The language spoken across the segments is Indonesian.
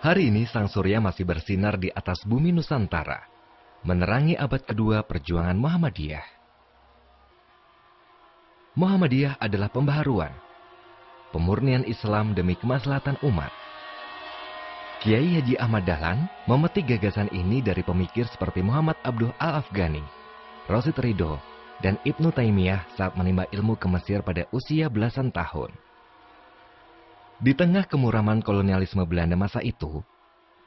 Hari ini sang surya masih bersinar di atas bumi Nusantara, menerangi abad kedua perjuangan Muhammadiyah. Muhammadiyah adalah pembaharuan, pemurnian Islam demi kemaslahatan umat. Kiai Haji Ahmad Dahlan memetik gagasan ini dari pemikir seperti Muhammad Abduh Al-Afghani, Rasyid Ridho, dan Ibnu Taimiyah saat menimba ilmu ke Mesir pada usia belasan tahun. Di tengah kemuraman kolonialisme Belanda masa itu,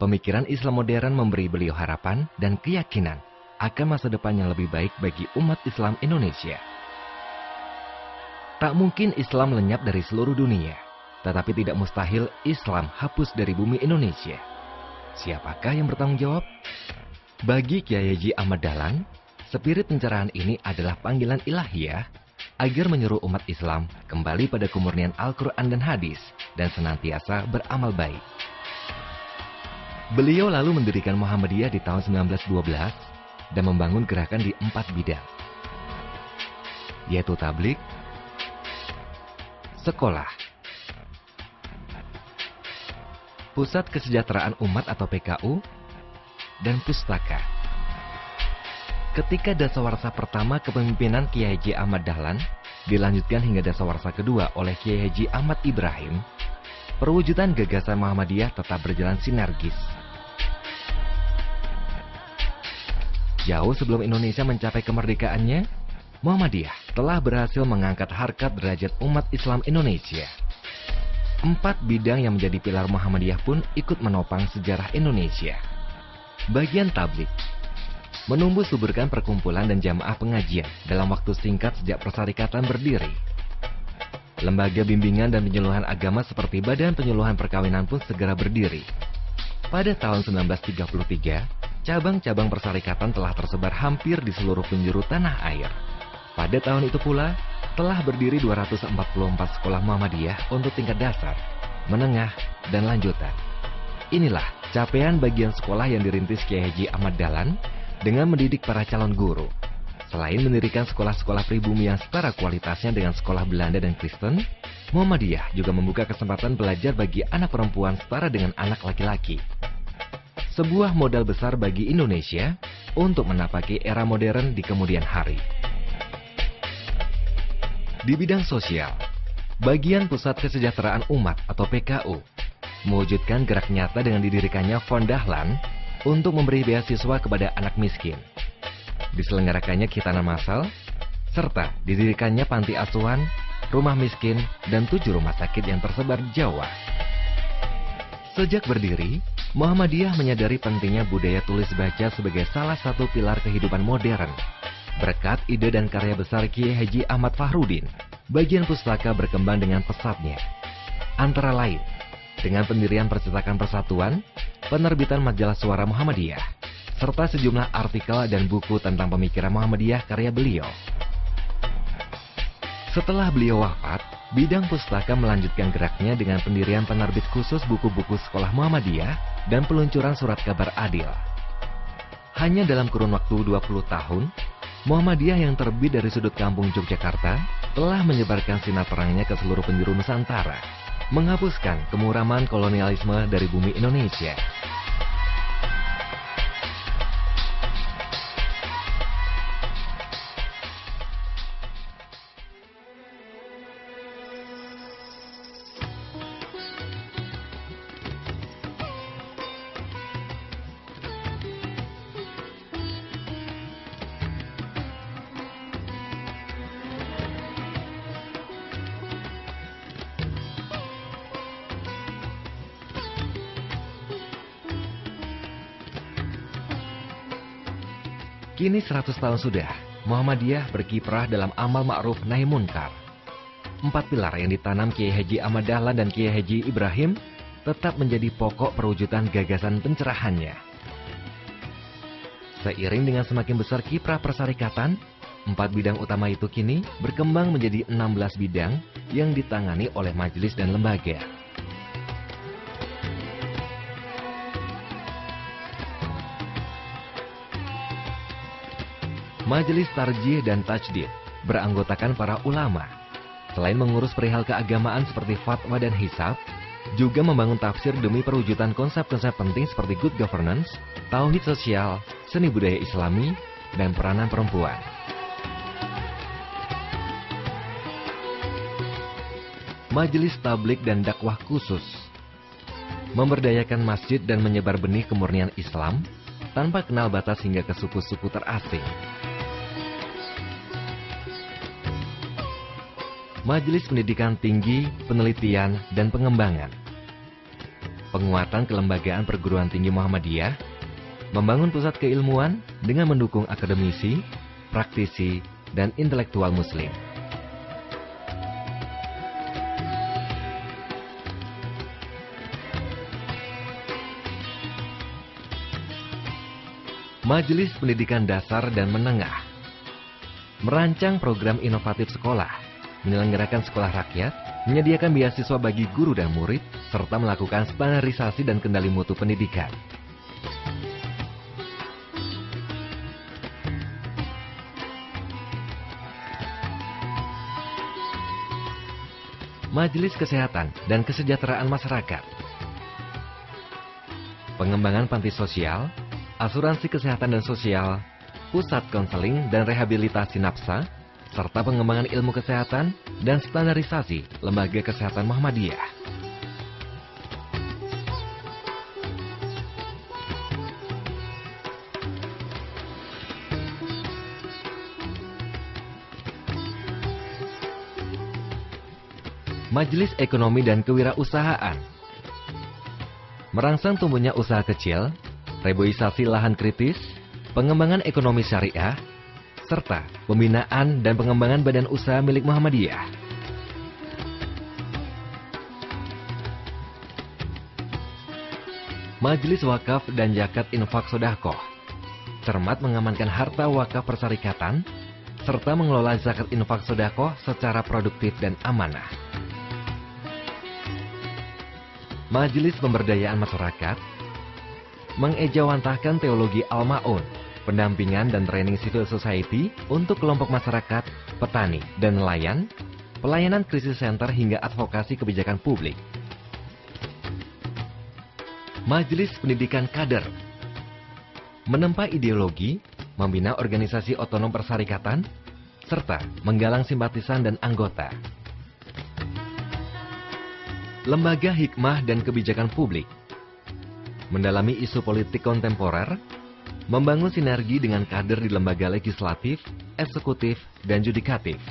pemikiran Islam modern memberi beliau harapan dan keyakinan akan masa depan yang lebih baik bagi umat Islam Indonesia. Tak mungkin Islam lenyap dari seluruh dunia, tetapi tidak mustahil Islam hapus dari bumi Indonesia. Siapakah yang bertanggung jawab? Bagi Kiai Haji Ahmad Dahlan, spirit pencerahan ini adalah panggilan ilahiyah agar menyuruh umat Islam kembali pada kemurnian Al-Quran dan Hadis dan senantiasa beramal baik. Beliau lalu mendirikan Muhammadiyah di tahun 1912 dan membangun gerakan di 4 bidang, yaitu tablik, sekolah, pusat kesejahteraan umat atau PKU, dan pustaka. Ketika dasawarsa pertama kepemimpinan Kiai Haji Ahmad Dahlan dilanjutkan hingga dasawarsa kedua oleh Kiai Haji Ahmad Ibrahim, perwujudan gagasan Muhammadiyah tetap berjalan sinergis. Jauh sebelum Indonesia mencapai kemerdekaannya, Muhammadiyah telah berhasil mengangkat harkat derajat umat Islam Indonesia. 4 bidang yang menjadi pilar Muhammadiyah pun ikut menopang sejarah Indonesia. Bagian tablik, menumbuh suburkan perkumpulan dan jamaah pengajian dalam waktu singkat sejak persyarikatan berdiri. Lembaga bimbingan dan penyuluhan agama seperti Badan Penyuluhan Perkawinan pun segera berdiri. Pada tahun 1933, cabang-cabang persyarikatan telah tersebar hampir di seluruh penjuru tanah air. Pada tahun itu pula, telah berdiri 244 sekolah Muhammadiyah untuk tingkat dasar, menengah, dan lanjutan. Inilah capaian bagian sekolah yang dirintis Kiai Haji Ahmad Dahlan dengan mendidik para calon guru. Selain mendirikan sekolah-sekolah pribumi yang setara kualitasnya dengan sekolah Belanda dan Kristen, Muhammadiyah juga membuka kesempatan belajar bagi anak perempuan setara dengan anak laki-laki. Sebuah modal besar bagi Indonesia untuk menapaki era modern di kemudian hari. Di bidang sosial, bagian Pusat Kesejahteraan Umat atau PKU mewujudkan gerak nyata dengan didirikannya Fond Dahlan untuk memberi beasiswa kepada anak miskin. Diselenggarakannya khitanan massal, serta didirikannya panti asuhan, rumah miskin, dan 7 rumah sakit yang tersebar di Jawa. Sejak berdiri, Muhammadiyah menyadari pentingnya budaya tulis baca sebagai salah satu pilar kehidupan modern. Berkat ide dan karya besar Kiai Haji Ahmad Fahrudin, bagian pustaka berkembang dengan pesatnya. Antara lain, dengan pendirian Percetakan Persatuan, penerbitan majalah Suara Muhammadiyah, serta sejumlah artikel dan buku tentang pemikiran Muhammadiyah karya beliau. Setelah beliau wafat, bidang pustaka melanjutkan geraknya dengan pendirian penerbit khusus buku-buku sekolah Muhammadiyah dan peluncuran surat kabar adil. Hanya dalam kurun waktu 20 tahun, Muhammadiyah yang terbit dari sudut kampung Yogyakarta telah menyebarkan sinar terangnya ke seluruh penjuru Nusantara, menghapuskan kemuraman kolonialisme dari bumi Indonesia. Kini 100 tahun sudah, Muhammadiyah berkiprah dalam amal ma'ruf nahi munkar. 4 pilar yang ditanam Kiai Haji Ahmad Dahlan dan Kiai Haji Ibrahim tetap menjadi pokok perwujudan gagasan pencerahannya. Seiring dengan semakin besar kiprah persyarikatan, 4 bidang utama itu kini berkembang menjadi 16 bidang yang ditangani oleh majelis dan lembaga. Majelis Tarjih dan Tajdid beranggotakan para ulama. Selain mengurus perihal keagamaan seperti fatwa dan hisab, juga membangun tafsir demi perwujudan konsep-konsep penting seperti good governance, tauhid sosial, seni budaya Islami, dan peranan perempuan. Majelis Tablik dan Dakwah Khusus memberdayakan masjid dan menyebar benih kemurnian Islam tanpa kenal batas hingga ke suku-suku terasing. Majelis Pendidikan Tinggi, Penelitian, dan Pengembangan. Penguatan kelembagaan perguruan tinggi Muhammadiyah, membangun pusat keilmuan dengan mendukung akademisi, praktisi, dan intelektual muslim. Majelis Pendidikan Dasar dan Menengah merancang program inovatif sekolah, menyelenggarakan sekolah rakyat, menyediakan beasiswa bagi guru dan murid, serta melakukan standarisasi dan kendali mutu pendidikan. Majelis Kesehatan dan Kesejahteraan Masyarakat, pengembangan panti sosial, asuransi kesehatan dan sosial, pusat konseling dan rehabilitasi nafsa, serta pengembangan ilmu kesehatan dan standarisasi lembaga kesehatan Muhammadiyah. Majelis Ekonomi dan Kewirausahaan merangsang tumbuhnya usaha kecil, reboisasi lahan kritis, pengembangan ekonomi syariah, serta pembinaan dan pengembangan badan usaha milik Muhammadiyah. Majelis Wakaf dan Zakat Infak Sodaqoh cermat mengamankan harta wakaf persyarikatan, serta mengelola zakat infak sodaqoh secara produktif dan amanah. Majelis Pemberdayaan Masyarakat mengejawantahkan teologi Al-Ma'un, pendampingan dan training civil society untuk kelompok masyarakat, petani, dan nelayan, pelayanan krisis center hingga advokasi kebijakan publik. Majelis Pendidikan Kader menempa ideologi, membina organisasi otonom persyarikatan, serta menggalang simpatisan dan anggota. Lembaga Hikmah dan Kebijakan Publik mendalami isu politik kontemporer, membangun sinergi dengan kader di lembaga legislatif, eksekutif, dan judikatif,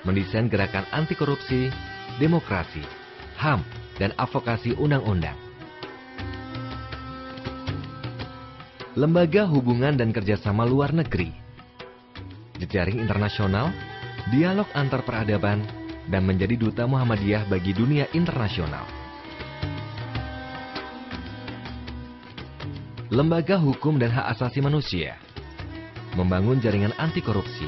mendesain gerakan anti korupsi, demokrasi, HAM, dan advokasi undang-undang. Lembaga Hubungan dan Kerjasama Luar Negeri, jejaring internasional, dialog antar peradaban, dan menjadi duta Muhammadiyah bagi dunia internasional. Lembaga Hukum dan Hak Asasi Manusia membangun jaringan anti korupsi,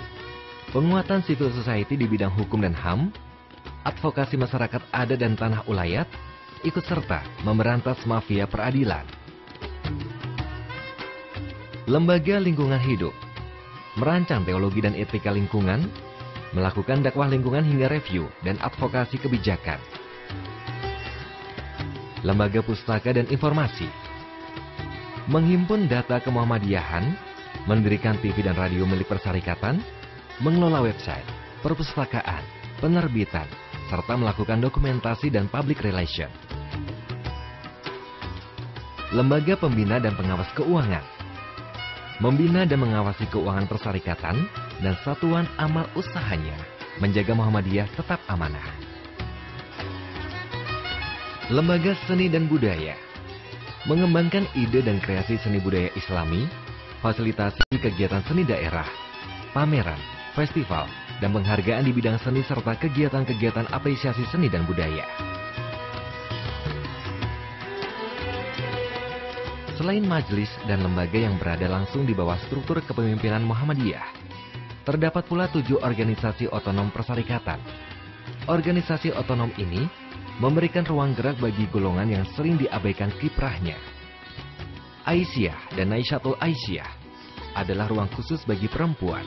penguatan civil society di bidang hukum dan HAM, advokasi masyarakat adat dan tanah ulayat, ikut serta memberantas mafia peradilan. Lembaga Lingkungan Hidup merancang teologi dan etika lingkungan, melakukan dakwah lingkungan hingga review dan advokasi kebijakan. Lembaga Pustaka dan Informasi menghimpun data kemuhammadiyahan, mendirikan TV dan radio milik persyarikatan, mengelola website, perpustakaan, penerbitan, serta melakukan dokumentasi dan public relation. Lembaga Pembina dan Pengawas Keuangan membina dan mengawasi keuangan persyarikatan dan satuan amal usahanya, menjaga Muhammadiyah tetap amanah. Lembaga Seni dan Budaya mengembangkan ide dan kreasi seni budaya Islami, fasilitasi kegiatan seni daerah, pameran, festival, dan penghargaan di bidang seni serta kegiatan-kegiatan apresiasi seni dan budaya. Selain majelis dan lembaga yang berada langsung di bawah struktur kepemimpinan Muhammadiyah, terdapat pula 7 organisasi otonom persyarikatan. Organisasi otonom ini memberikan ruang gerak bagi golongan yang sering diabaikan kiprahnya. Aisyah dan Naisyatul Aisyah adalah ruang khusus bagi perempuan.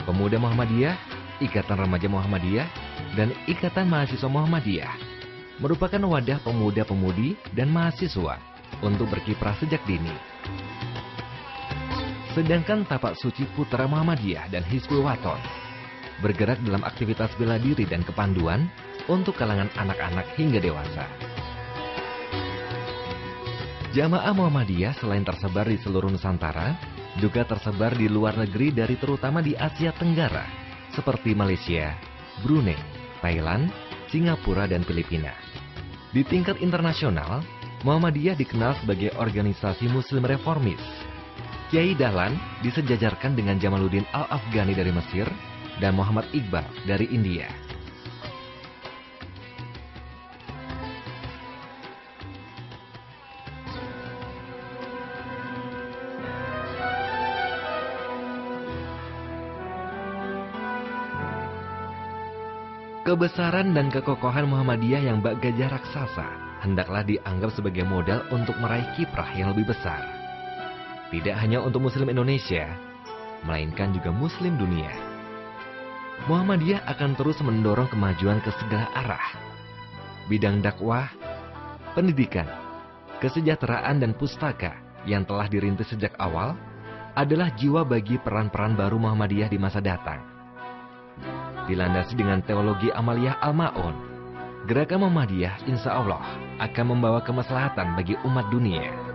Pemuda Muhammadiyah, Ikatan Remaja Muhammadiyah, dan Ikatan Mahasiswa Muhammadiyah merupakan wadah pemuda-pemudi dan mahasiswa untuk berkiprah sejak dini. Sedangkan Tapak Suci Putra Muhammadiyah dan Hizbul Wathon bergerak dalam aktivitas bela diri dan kepanduan untuk kalangan anak-anak hingga dewasa. Jamaah Muhammadiyah selain tersebar di seluruh Nusantara, juga tersebar di luar negeri dari terutama di Asia Tenggara, seperti Malaysia, Brunei, Thailand, Singapura, dan Filipina. Di tingkat internasional, Muhammadiyah dikenal sebagai organisasi Muslim reformis. Kiai Dahlan disejajarkan dengan Jamaluddin Al-Afghani dari Mesir dan Muhammad Iqbal dari India. Kebesaran dan kekokohan Muhammadiyah yang bak gajah raksasa hendaklah dianggap sebagai modal untuk meraih kiprah yang lebih besar. Tidak hanya untuk Muslim Indonesia, melainkan juga Muslim dunia. Muhammadiyah akan terus mendorong kemajuan ke segala arah. Bidang dakwah, pendidikan, kesejahteraan dan pustaka yang telah dirintis sejak awal adalah jiwa bagi peran-peran baru Muhammadiyah di masa datang. Dilandasi dengan teologi amaliyah al-ma'un, gerakan Muhammadiyah insya Allah akan membawa kemaslahatan bagi umat dunia.